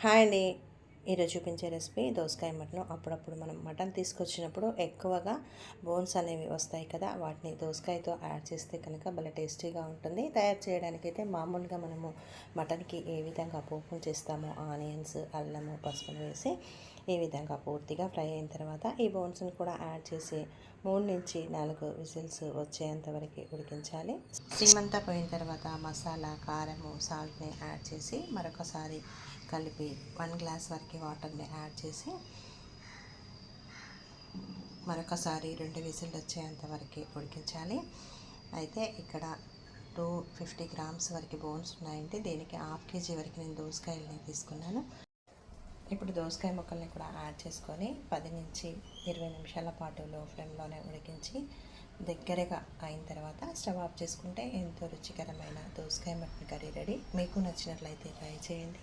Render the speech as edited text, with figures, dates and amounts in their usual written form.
Hi అండి. ఈరోజు చూపించే రెసిపీ దోసకాయ మటన్. అప్పుడప్పుడు మనం మటన్ తీసుకొచ్చినప్పుడు ఎక్కువగా బోన్స్ అనేవి వస్తాయి కదా, వాటిని దోసకాయతో యాడ్ చేస్తే కనుక భలే టేస్టీగా ఉంటుంది. తయారు చేయడానికి అయితే మామూలుగా మనము మటన్కి ఏ విధంగా పోపులు చేస్తామో ఆనియన్స్, అల్లము, పసుపును వేసి ఈ విధంగా పూర్తిగా ఫ్రై అయిన తర్వాత ఈ బోన్స్ని కూడా యాడ్ చేసి 3 నుంచి 4 విజిల్స్ వచ్చేంత వరకు ఉడికించాలి. స్టీమ్ అంతా పోయిన తర్వాత మసాలా, కారము, సాల్ట్ని యాడ్ చేసి మరొకసారి కలిపి 1 గ్లాస్ వరకు వాటర్ని యాడ్ చేసి మరొకసారి 2 విజిల్ వచ్చేంత వరకు ఉడికించాలి. అయితే ఇక్కడ 250 గ్రామ్స్ వరకు బోన్స్ ఉన్నాయంటే దీనికి హాఫ్ కేజీ వరకు నేను దోసకాయలని తీసుకున్నాను. ఇప్పుడు దోసకాయ ముక్కల్ని కూడా యాడ్ చేసుకొని 10 నుంచి 20 నిమిషాల పాటు లో ఫ్లేమ్లోనే ఉడికించి దగ్గరగా అయిన తర్వాత స్టవ్ ఆఫ్ చేసుకుంటే ఎంతో రుచికరమైన దోసకాయ మటన్ కర్రీ రెడీ. మీకు నచ్చినట్లయితే ట్రై చేయండి.